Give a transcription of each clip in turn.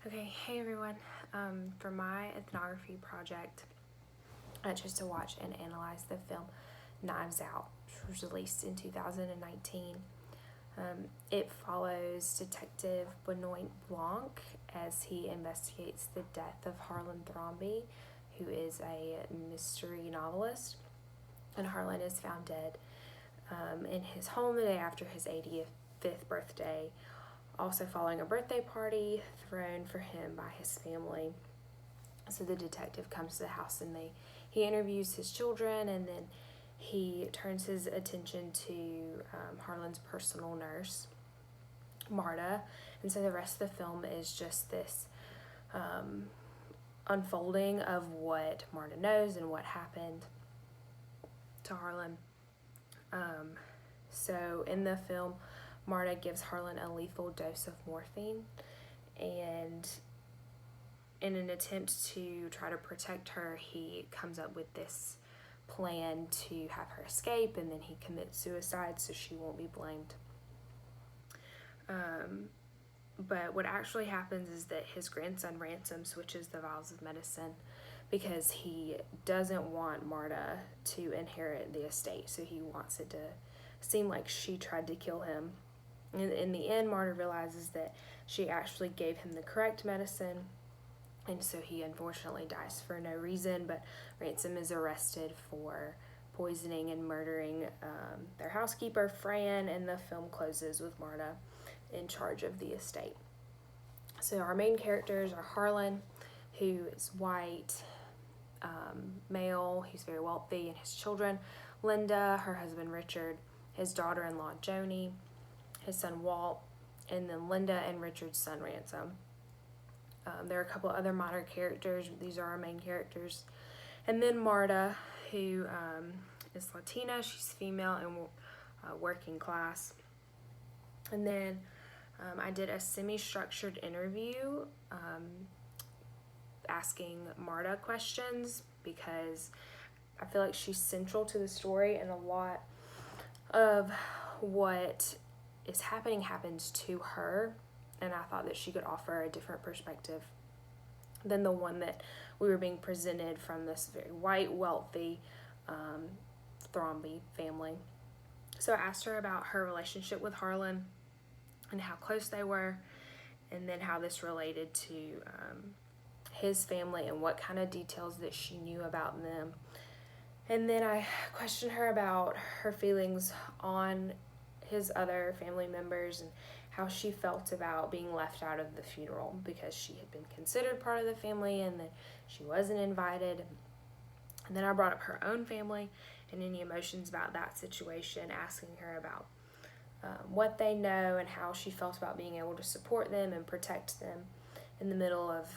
Okay, hey everyone. For my ethnography project, I chose to watch and analyze the film Knives Out, which was released in 2019. It follows Detective Benoit Blanc as he investigates the death of Harlan Thrombey, who is a mystery novelist. And Harlan is found dead in his home the day after his 85th birthday, also following a birthday party thrown for him by his family. So the detective comes to the house and he interviews his children, and then he turns his attention to Harlan's personal nurse, Marta. And so the rest of the film is just this unfolding of what Marta knows and what happened to Harlan. So in the film, Marta gives Harlan a lethal dose of morphine, and in an attempt to try to protect her, he comes up with this plan to have her escape, and then he commits suicide so she won't be blamed. But what actually happens is that his grandson Ransom switches the vials of medicine because he doesn't want Marta to inherit the estate, so he wants it to seem like she tried to kill him. In the end, Marta realizes that she actually gave him the correct medicine, and so he unfortunately dies for no reason, but Ransom is arrested for poisoning and murdering their housekeeper, Fran, and the film closes with Marta in charge of the estate. So our main characters are Harlan, who is white, male, he's very wealthy, and his children, Linda, her husband Richard, his daughter-in-law Joni, his son Walt, and then Linda and Richard's son Ransom. There are a couple other minor characters. These are our main characters. And then Marta, who is Latina. She's female and working class. And then I did a semi-structured interview asking Marta questions because I feel like she's central to the story, and a lot of what is happening happens to her, and I thought that she could offer a different perspective than the one that we were being presented from this very white, wealthy Thrombey family. So I asked her about her relationship with Harlan and how close they were, and then how this related to his family and what kind of details that she knew about them. And then I questioned her about her feelings on his other family members and how she felt about being left out of the funeral because she had been considered part of the family and that she wasn't invited. And then I brought up her own family and any emotions about that situation, asking her about what they know and how she felt about being able to support them and protect them in the middle of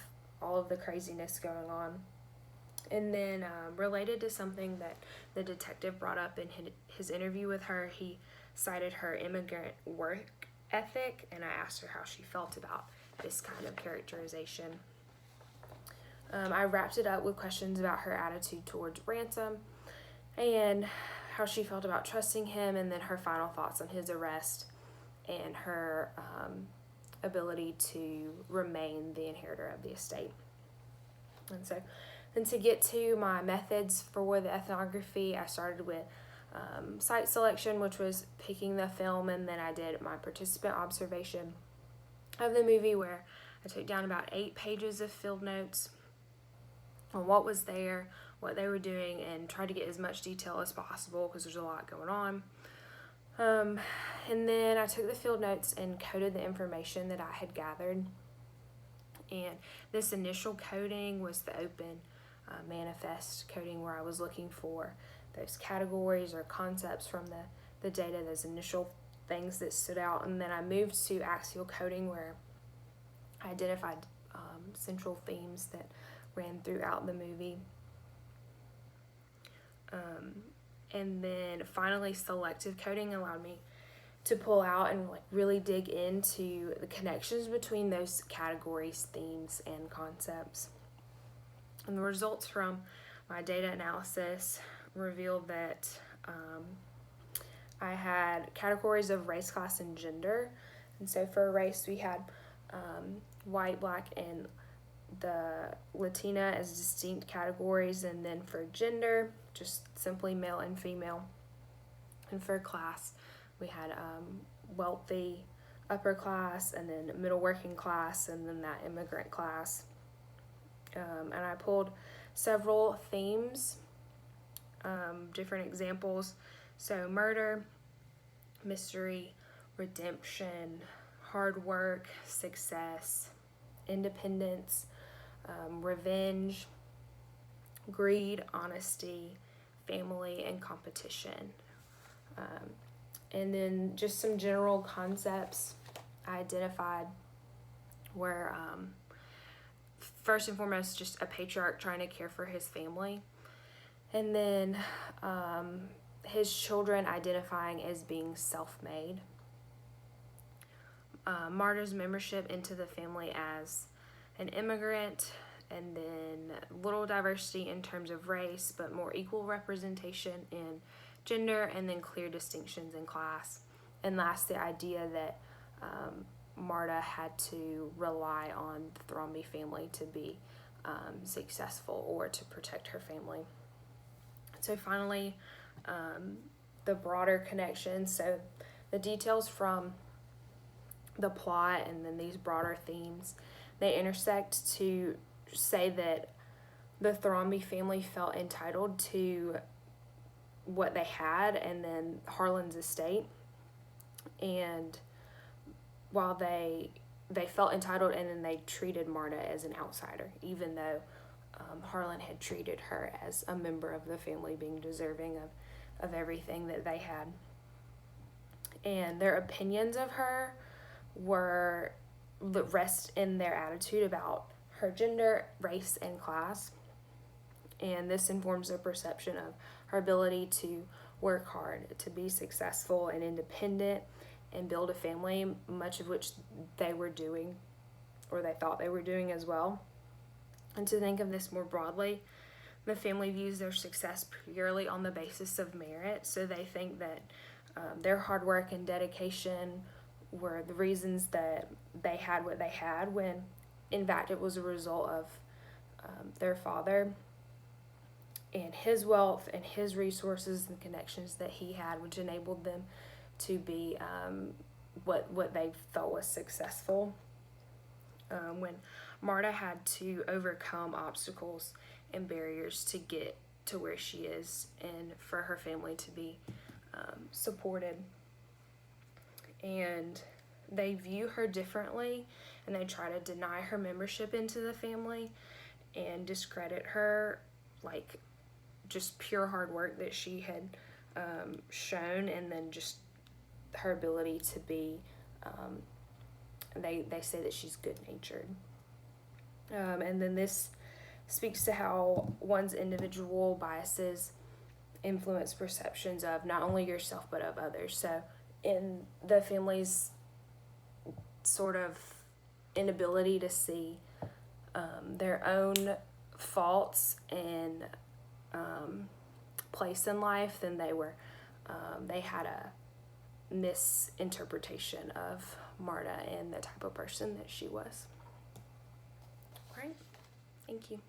all of the craziness going on. And then related to something that the detective brought up in his interview with her, he cited her immigrant work ethic, and I asked her how she felt about this kind of characterization. I wrapped it up with questions about her attitude towards Ransom and how she felt about trusting him, and then her final thoughts on his arrest and her ability to remain the inheritor of the estate. And so then to get to my methods for the ethnography, I started with site selection, which was picking the film, and then I did my participant observation of the movie, where I took down about 8 pages of field notes on what was there, what they were doing, and tried to get as much detail as possible because there's a lot going on. And then I took the field notes and coded the information that I had gathered. And this initial coding was the open manifest coding, where I was looking for those categories or concepts from the data, those initial things that stood out. And then I moved to axial coding, where I identified central themes that ran throughout the movie. And then finally, selective coding allowed me to pull out and really dig into the connections between those categories, themes, and concepts. And the results from my data analysis revealed that I had categories of race, class, and gender. And so for race, we had white, black, and the Latina as distinct categories, and then for gender, just simply male and female. And for class, we had wealthy, upper class, and then middle working class, and then that immigrant class. And I pulled several themes, different examples. So murder, mystery, redemption, hard work, success, independence, revenge, greed, honesty, family, and competition. And then just some general concepts I identified were, first and foremost, just a patriarch trying to care for his family. And then his children identifying as being self-made. Marta's membership into the family as an immigrant, and then little diversity in terms of race, but more equal representation in gender, and then clear distinctions in class. And last, the idea that Marta had to rely on the Thrombey family to be successful or to protect her family. So finally, the broader connections. So the details from the plot and then these broader themes, they intersect to say that the Thrombey family felt entitled to what they had and then Harlan's estate. And while they felt entitled, and then they treated Marta as an outsider, even though Harlan had treated her as a member of the family, being deserving of everything that they had. And their opinions of her were rest in their attitude about her gender, race, and class. And this informs their perception of her ability to work hard, to be successful and independent, and build a family, much of which they were doing, or they thought they were doing as well. And to think of this more broadly, the family views their success purely on the basis of merit. So they think that their hard work and dedication were the reasons that they had what they had, when in fact it was a result of their father and his wealth and his resources and connections that he had, which enabled them to be what they felt was successful. When Marta had to overcome obstacles and barriers to get to where she is, and for her family to be supported. And they view her differently, and they try to deny her membership into the family and discredit her, like just pure hard work that she had shown, and then just her ability to be, they say that she's good-natured. And then this speaks to how one's individual biases influence perceptions of not only yourself but of others. So in the family's sort of inability to see their own faults and place in life, then they had a misinterpretation of Marta and the type of person that she was. Right? Thank you.